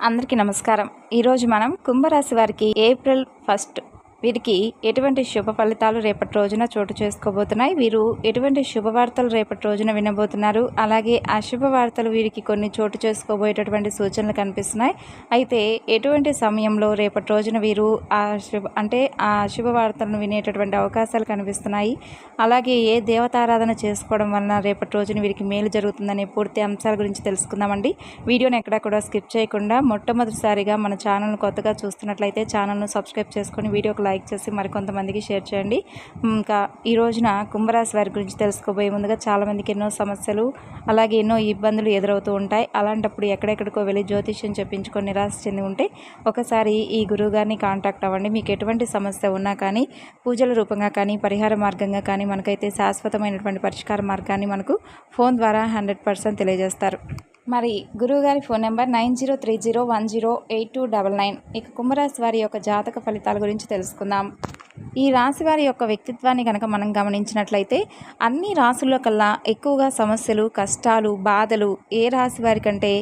అందరికీ నమస్కారం. ఈరోజు మనం కుంభరాశి వారికి ఏప్రిల్ 1 వీరికి ఎటువంటి శుభ ఫలితాలు రేపటి రోజున చోటు చేసుకోబోతున్నాయి, వీరు ఎటువంటి శుభవార్తలు రేపటి రోజున వినబోతున్నారు, అలాగే ఆ శుభవార్తలు వీరికి కొన్ని చోటు చేసుకోబోయేటటువంటి సూచనలు కనిపిస్తున్నాయి. అయితే ఎటువంటి సమయంలో రేపటి రోజున వీరు ఆ శుభవార్తలను వినేటటువంటి అవకాశాలు కనిపిస్తున్నాయి, అలాగే ఏ దేవతారాధన చేసుకోవడం వలన రేపటి రోజున వీరికి మేలు జరుగుతుందనే పూర్తి అంశాల గురించి తెలుసుకుందామండి. వీడియోని ఎక్కడా కూడా స్కిప్ చేయకుండా మొట్టమొదటిసారిగా మన ఛానల్ను కొత్తగా చూస్తున్నట్లయితే ఛానల్ను సబ్స్క్రైబ్ చేసుకొని వీడియోకి లైక్ చేసి మరికొంతమందికి షేర్ చేయండి. ఇంకా ఈ రోజున కుంభరాశి వారి గురించి తెలుసుకోబోయే ముందుగా చాలామందికి ఎన్నో సమస్యలు అలాగే ఎన్నో ఇబ్బందులు ఎదురవుతూ ఉంటాయి. అలాంటప్పుడు ఎక్కడెక్కడికో వెళ్ళి జ్యోతిష్యం చెప్పించుకొని నిరాశ చెంది ఉంటే ఒకసారి ఈ గురువు గారిని కాంటాక్ట్ అవ్వండి. మీకు ఎటువంటి సమస్య ఉన్నా కానీ పూజల రూపంగా కానీ పరిహార మార్గంగా కానీ మనకైతే శాశ్వతమైనటువంటి పరిష్కార మార్గాన్ని మనకు ఫోన్ ద్వారా 100% తెలియజేస్తారు. మరి గురువుగారి ఫోన్ నెంబర్ 9030108299. ఇక కుంభరాశి వారి యొక్క జాతక ఫలితాల గురించి తెలుసుకుందాం. ఈ రాశి వారి యొక్క వ్యక్తిత్వాన్ని కనుక మనం గమనించినట్లయితే అన్ని రాశుల్లో కల్లా ఎక్కువగా సమస్యలు, కష్టాలు, బాధలు ఏ రాశి వారి కంటే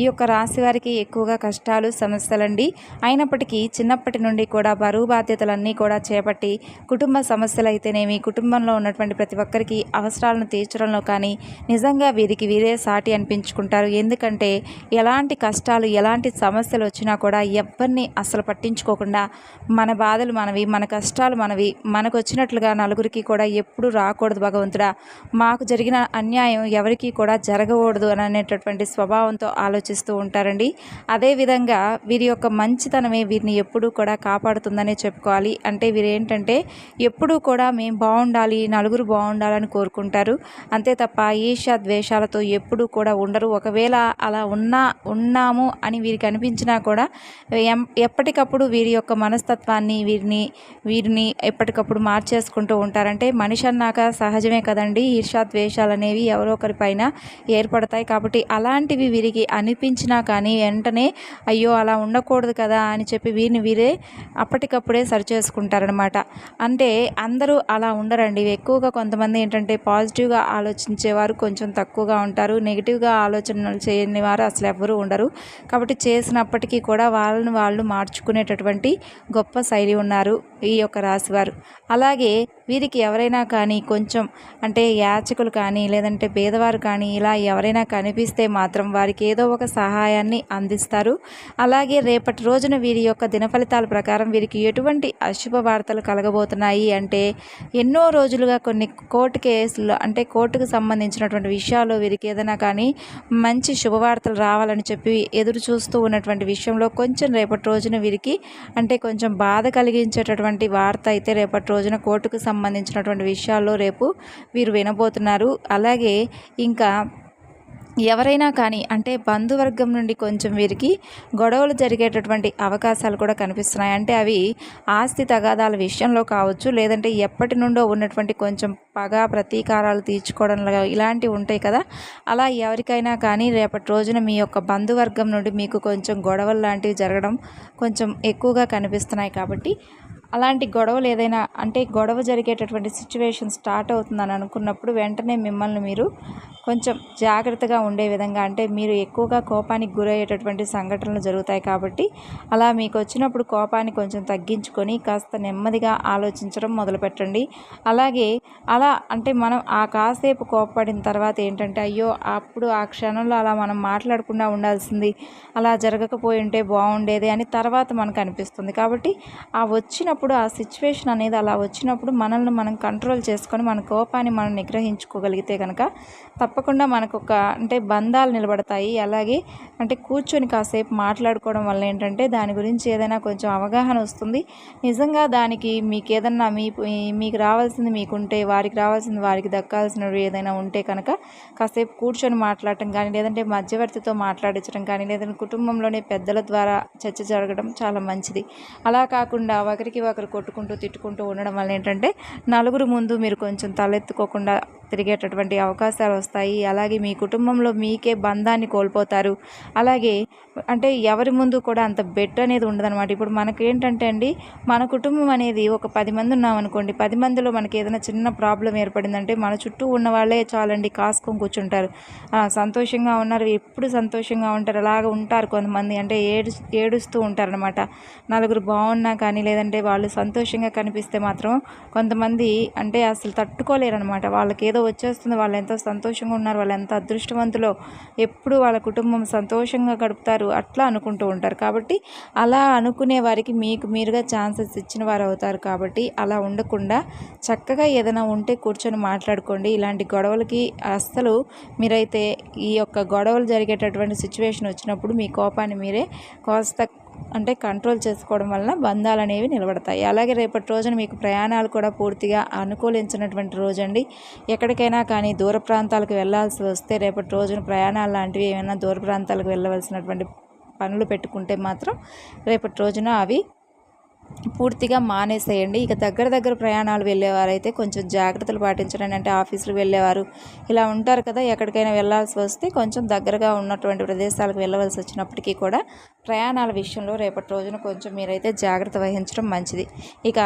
ఈ యొక్క రాశి వారికి ఎక్కువగా కష్టాలు, సమస్యలండి. అయినప్పటికీ చిన్నప్పటి నుండి కూడా బరువు బాధ్యతలన్నీ కూడా చేపట్టి కుటుంబ సమస్యలు అయితేనేమి, కుటుంబంలో ఉన్నటువంటి ప్రతి ఒక్కరికి అవసరాలను తీర్చడంలో కానీ నిజంగా వీరికి వీరే సాటి అనిపించుకుంటారు. ఎందుకంటే ఎలాంటి కష్టాలు, ఎలాంటి సమస్యలు వచ్చినా కూడా ఎవరిని అస్సలు పట్టించుకోకుండా మన బాధలు మనవి, మన కష్టాలు మనవి, మనకు వచ్చినట్లుగా నలుగురికి కూడా ఎప్పుడు రాకూడదు భగవంతుడా, మాకు జరిగిన అన్యాయం ఎవరికి కూడా జరగకూడదు అని అనేటటువంటి స్వభావంతో ఆలోచిస్తూ ఉంటారండి. అదేవిధంగా వీరి యొక్క మంచితనమే వీరిని ఎప్పుడూ కూడా కాపాడుతుందనే చెప్పుకోవాలి. అంటే వీరు ఏంటంటే ఎప్పుడూ కూడా మేము బాగుండాలి, నలుగురు బాగుండాలని కోరుకుంటారు. అంతే తప్ప ఈర్ష్య ద్వేషాలతో ఎప్పుడూ కూడా ఉండరు. ఒకవేళ అలా ఉన్నాము అని వీరికి అనిపించినా కూడా ఎప్పటికప్పుడు వీరి యొక్క మనస్తత్వాన్ని వీరిని ఎప్పటికప్పుడు మార్చేసుకుంటూ ఉంటారంటే మనిషి అన్నాక సహజమే కదండి, ఈర్ష్యా ద్వేషాలు అనేవి ఎవరో ఒకరిపైన ఏర్పడతాయి. కాబట్టి అలాంటివి వీరికి అనిపించినా కానీ వెంటనే అయ్యో అలా ఉండకూడదు కదా అని చెప్పి వీరే అప్పటికప్పుడే సరిచేసుకుంటారనమాట. అంటే అందరూ అలా ఉండరండి. ఎక్కువగా కొంతమంది ఏంటంటే పాజిటివ్గా ఆలోచించేవారు కొంచెం తక్కువగా ఉంటారు, నెగిటివ్గా ఆలోచనలు చేయని వారు అసలు ఎవ్వరూ ఉండరు. కాబట్టి చేసినప్పటికీ కూడా వాళ్ళని వాళ్ళు మార్చుకునేటటువంటి గొప్ప శైలి ఉన్నారు ఈ యొక్క రాశివారు. అలాగే వీరికి ఎవరైనా కానీ కొంచెం అంటే యాచకులు కానీ లేదంటే పేదవారు కానీ ఇలా ఎవరైనా కనిపిస్తే మాత్రం వారికి ఏదో ఒక సహాయాన్ని అందిస్తారు. అలాగే రేపటి రోజున వీరి యొక్క దినఫలితాల ప్రకారం వీరికి ఎటువంటి అశుభ వార్తలు కలగబోతున్నాయి అంటే ఎన్నో రోజులుగా కొన్ని కోర్టు కేసులు అంటే కోర్టుకు సంబంధించినటువంటి విషయాల్లో వీరికి ఏదైనా కానీ మంచి శుభవార్తలు రావాలని చెప్పి ఎదురు చూస్తూ ఉన్నటువంటి విషయంలో కొంచెం రేపటి రోజున వీరికి అంటే కొంచెం బాధ కలిగించేటటువంటి వార్త అయితే రేపటి రోజున కోర్టుకు సంబంధించినటువంటి విషయాల్లో రేపు వీరు వినబోతున్నారు. అలాగే ఇంకా ఎవరైనా కానీ అంటే బంధువర్గం నుండి కొంచెం వీరికి గొడవలు జరిగేటటువంటి అవకాశాలు కూడా కనిపిస్తున్నాయి. అంటే అవి ఆస్తి తగాదాల విషయంలో కావచ్చు, లేదంటే ఎప్పటి నుండో ఉన్నటువంటి కొంచెం పగ ప్రతీకారాలు తీర్చుకోవడంలో ఇలాంటివి ఉంటాయి కదా, అలా ఎవరికైనా కానీ రేపటి రోజున మీ యొక్క బంధువర్గం నుండి మీకు కొంచెం గొడవలు లాంటివి జరగడం కొంచెం ఎక్కువగా కనిపిస్తున్నాయి. కాబట్టి అలాంటి గొడవలు ఏదైనా అంటే గొడవ జరిగేటటువంటి సిచ్యువేషన్ స్టార్ట్ అవుతుందని అనుకున్నప్పుడు వెంటనే మిమ్మల్ని మీరు కొంచెం జాగ్రత్తగా ఉండే విధంగా అంటే మీరు ఎక్కువగా కోపానికి గురయ్యేటటువంటి సంఘటనలు జరుగుతాయి. కాబట్టి అలా మీకు వచ్చినప్పుడు కోపాన్ని కొంచెం తగ్గించుకొని కాస్త నెమ్మదిగా ఆలోచించడం మొదలుపెట్టండి. అలాగే అలా అంటే మనం ఆ కాసేపు కోపపడిన తర్వాత ఏంటంటే అయ్యో అప్పుడు ఆ క్షణంలో అలా మనం మాట్లాడకుండా ఉండాల్సింది, అలా జరగకపోయి ఉంటే బాగుండేది అని తర్వాత మనకు అనిపిస్తుంది. కాబట్టి ఆ వచ్చినప్పుడు ఆ సిచ్యువేషన్ అనేది అలా వచ్చినప్పుడు మనల్ని మనం కంట్రోల్ చేసుకొని మన కోపాన్ని మనం నిగ్రహించుకోగలిగితే కనుక తప్పకుండా మనకు ఒక అంటే బంధాలు నిలబడతాయి. అలాగే అంటే కూర్చొని కాసేపు మాట్లాడుకోవడం వల్ల ఏంటంటే దాని గురించి ఏదైనా కొంచెం అవగాహన వస్తుంది. నిజంగా దానికి మీకు ఏదన్నా మీకు రావాల్సింది మీకుంటే, వారికి రావాల్సింది వారికి దక్కాల్సినవి ఏదైనా ఉంటే కనుక కాసేపు కూర్చొని మాట్లాడటం కానీ, లేదంటే మధ్యవర్తితో మాట్లాడించడం కానీ, లేదంటే కుటుంబంలోనే పెద్దల ద్వారా చర్చ జరగడం చాలా మంచిది. అలా కాకుండా ఒకరికి ఒకరు కొట్టుకుంటూ తిట్టుకుంటూ ఉండడం వల్ల ఏంటంటే నలుగురు ముందు మీరు కొంచెం తలెత్తుకోకుండా తిరిగేటటువంటి అవకాశాలు వస్తాయి. అలాగే మీ కుటుంబంలో మీకే బంధాన్ని కోల్పోతారు. అలాగే అంటే ఎవరి ముందు కూడా అంత బెట్ అనేది ఉండదనమాట. ఇప్పుడు మనకేంటంటే అండి, మన కుటుంబం అనేది ఒక 10 మంది ఉన్నామనుకోండి, 10 మందిలో మనకి ఏదైనా చిన్న ప్రాబ్లం ఏర్పడిందంటే మన చుట్టూ ఉన్న వాళ్ళే చాలండి కాసుకొని కూర్చుంటారు. సంతోషంగా ఉన్నారు, ఎప్పుడు సంతోషంగా ఉంటారు, అలాగ ఉంటారు కొంతమంది. అంటే ఏడుస్తూ ఉంటారనమాట. నలుగురు బాగున్నా కానీ, లేదంటే వాళ్ళు సంతోషంగా కనిపిస్తే మాత్రం కొంతమంది అంటే అసలు తట్టుకోలేరనమాట. వాళ్ళకి ఏదో వచ్చేస్తుంది, వాళ్ళు ఎంతో సంతోషంగా ఉన్నారు, వాళ్ళు ఎంత అదృష్టవంతులో, ఎప్పుడు వాళ్ళ కుటుంబం సంతోషంగా గడుపుతారు అట్లా అనుకుంటూ ఉంటారు. కాబట్టి అలా అనుకునే వారికి మీకు మీరుగా ఛాన్సెస్ ఇచ్చిన వారు అవుతారు. కాబట్టి అలా ఉండకుండా చక్కగా ఏదైనా ఉంటే కూర్చొని మాట్లాడుకోండి. ఇలాంటి గొడవలకి అస్సలు మీరైతే ఈ యొక్క గొడవలు జరిగేటటువంటి సిచ్యువేషన్ వచ్చినప్పుడు మీ కోపాన్ని మీరే కాస్త అంటే కంట్రోల్ చేసుకోవడం వలన బంధాలు అనేవి నిలబడతాయి. అలాగే రేపటి రోజున మీకు ప్రయాణాలు కూడా పూర్తిగా అనుకూలించినటువంటి రోజండి. ఎక్కడికైనా కానీ దూర ప్రాంతాలకు వెళ్ళాల్సి వస్తే రేపటి రోజున ప్రయాణాలు లాంటివి ఏమైనా దూర ప్రాంతాలకు వెళ్ళవలసినటువంటి పనులు పెట్టుకుంటే మాత్రం రేపటి రోజున అవి పూర్తిగా మానేసేయండి. ఇక దగ్గర ప్రయాణాలు వెళ్ళేవారైతే కొంచెం జాగ్రత్తలు పాటించండి. అంటే ఆఫీసులకు వెళ్ళేవారు ఇలా ఉంటారు కదా, ఎక్కడికైనా వెళ్ళాల్సి వస్తే కొంచెం దగ్గరగా ఉన్నటువంటి ప్రదేశాలకు వెళ్ళవలసి వచ్చినప్పటికీ కూడా ప్రయాణాల విషయంలో రేపటి రోజున కొంచెం మీరైతే జాగ్రత్త వహించడం మంచిది. ఇక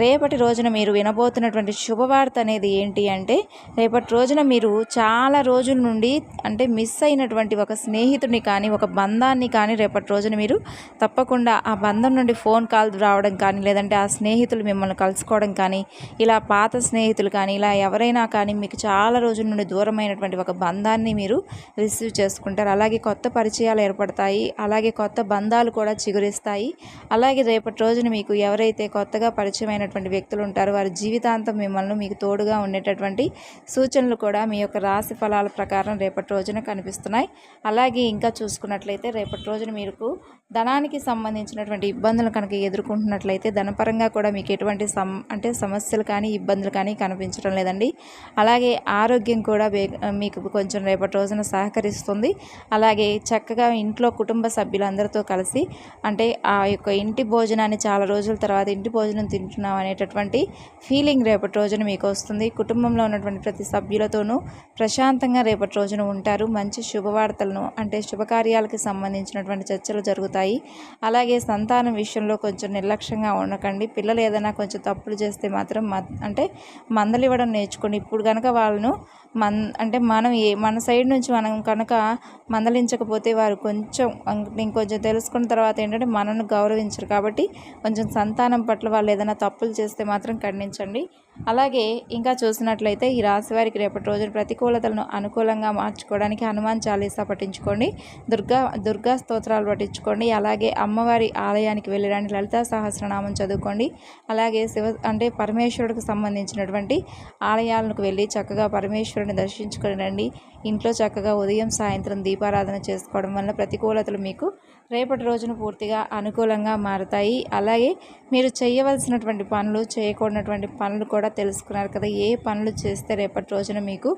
రేపటి రోజున మీరు వినబోతున్నటువంటి శుభవార్త అనేది ఏంటి అంటే, రేపటి రోజున మీరు చాలా రోజుల నుండి అంటే మిస్ అయినటువంటి ఒక స్నేహితుడిని కానీ, ఒక బంధాన్ని కానీ రేపటి రోజున మీరు తప్పకుండా ఆ బంధం నుండి ఫోన్ కాల్ రావడం కానీ, లేదంటే ఆ స్నేహితులు మిమ్మల్ని కలుసుకోవడం కానీ, ఇలా పాత స్నేహితులు కానీ, ఇలా ఎవరైనా కానీ మీకు చాలా రోజుల నుండి దూరమైనటువంటి ఒక బంధాన్ని మీరు రిసీవ్ చేసుకుంటారు. అలాగే కొత్త పరిచయాలు ఏర్పడతాయి. అలాగే కొత్త బంధాలు కూడా చిగురిస్తాయి. అలాగే రేపటి రోజున మీకు ఎవరైతే కొత్తగా పరిచయమైనటువంటి వ్యక్తులు ఉంటారో వారి జీవితాంతం మిమ్మల్ని మీకు తోడుగా ఉండేటటువంటి సూచనలు కూడా మీ యొక్క రాశి ఫలాల ప్రకారం రేపటి రోజున కనిపిస్తున్నాయి. అలాగే ఇంకా చూసుకున్నట్లయితే రేపటి రోజున మీకు ధనానికి సంబంధించినటువంటి ఇబ్బందులు కనుక ఎదుర్కొంటున్నట్లయితే ధనపరంగా కూడా మీకు ఎటువంటి సమస్యలు కానీ ఇబ్బందులు కానీ కనిపించడం లేదండి. అలాగే ఆరోగ్యం కూడా మీకు కొంచెం రేపటి రోజున సహకరిస్తుంది. అలాగే చక్కగా ఇంట్లో కుటుంబ సభ్యులందరితో కలిసి అంటే ఆ యొక్క ఇంటి భోజనాన్ని చాలా రోజుల తర్వాత ఇంటి భోజనం తింటున్నాం అనేటటువంటి ఫీలింగ్ రేపటి రోజున మీకు వస్తుంది. కుటుంబంలో ఉన్నటువంటి ప్రతి సభ్యులతోనూ ప్రశాంతంగా రేపటి రోజున ఉంటారు. మంచి శుభవార్తలను అంటే శుభకార్యాలకు సంబంధించినటువంటి చర్చలు జరుగుతాయి. అలాగే సంతానం విషయంలో కొంచెం నిర్లక్ష్యంగా ఉండకండి. పిల్లలు ఏదైనా కొంచెం తప్పులు చేస్తే మాత్రం అంటే మందలివ్వడం నేర్చుకోండి. ఇప్పుడు కనుక వాళ్ళను మన సైడ్ నుంచి మనం కనుక మందలించకపోతే వారు కొంచెం ఇంకొంచెం తెలుసుకున్న తర్వాత ఏంటంటే మనను గౌరవించరు. కాబట్టి కొంచెం సంతానం పట్ల వాళ్ళు ఏదైనా తప్పులు చేస్తే మాత్రం ఖండించండి. అలాగే ఇంకా చూసినట్లయితే ఈ రాశి వారికి రేపటి రోజున ప్రతికూలతలను అనుకూలంగా మార్చుకోవడానికి హనుమాన్ చాలీసా పఠించుకోండి, దుర్గా స్తోత్రాలు పఠించుకోండి. అలాగే అమ్మవారి ఆలయానికి వెళ్ళడానికి లలితా సహస్రనామం చదువుకోండి. అలాగే పరమేశ్వరుడికి సంబంధించినటువంటి ఆలయాలకు వెళ్ళి చక్కగా పరమేశ్వరుని దర్శించుకొని రండి. ఇంట్లో చక్కగా ఉదయం సాయంత్రం దీపారాధన చేసుకోవడం వల్ల ప్రతికూలతలు మీకు రేపటి రోజున పూర్తిగా అనుకూలంగా మారుతాయి. అలాగే మీరు చేయవలసినటువంటి పనులు, చేయకూడనటువంటి పనులు కూడా తెలుసుకున్నారు కదా. ఏ పనులు చేస్తే రేపటి రోజున మీకు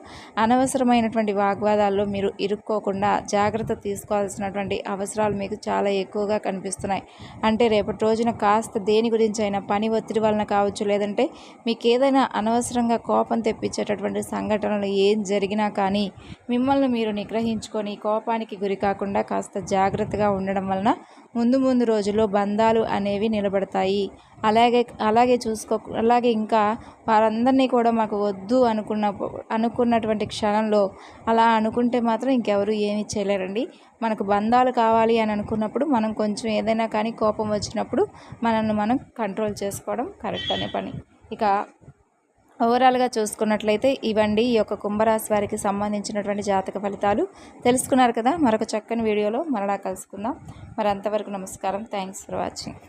అనవసరమైనటువంటి వాగ్వాదాల్లో మీరు ఇరుక్కోకుండా జాగ్రత్త తీసుకోవాల్సినటువంటి అవసరాలు మీకు చాలా ఎక్కువగా కనిపిస్తున్నాయి. అంటే రేపటి రోజున కాస్త దేని గురించి అయినా పని ఒత్తిడి వలన కావచ్చు, లేదంటే మీకు ఏదైనా అనవసరంగా కోపం తెప్పించేటటువంటి సంఘటనలు ఏం జరిగినా కానీ మిమ్మల్ని మీరు నిగ్రహించుకొని కోపానికి గురి కాకుండా కాస్త జాగ్రత్తగా ఉండడం వలన ముందు రోజుల్లో బంధాలు అనేవి నిలబడతాయి. అలాగే ఇంకా వారందరినీ కూడా మాకు వద్దు అనుకున్నటువంటి క్షణంలో అలా అనుకుంటే మాత్రం ఇంకెవరు ఏమీ చేయలేరండి. మనకు బంధాలు కావాలి అని అనుకున్నప్పుడు మనం కొంచెం ఏదైనా కానీ కోపం వచ్చినప్పుడు మనల్ని మనం కంట్రోల్ చేసుకోవడం కరెక్ట్ అనే పని. ఇక ఓవరాల్గా చూసుకున్నట్లయితే ఇవండి ఈ యొక్క కుంభరాశి వారికి సంబంధించినటువంటి జాతక ఫలితాలు తెలుసుకున్నారు కదా. మరొక చక్కని వీడియోలో మరలా కలుసుకుందాం. మరి అంతవరకు నమస్కారం. Thanks for watching.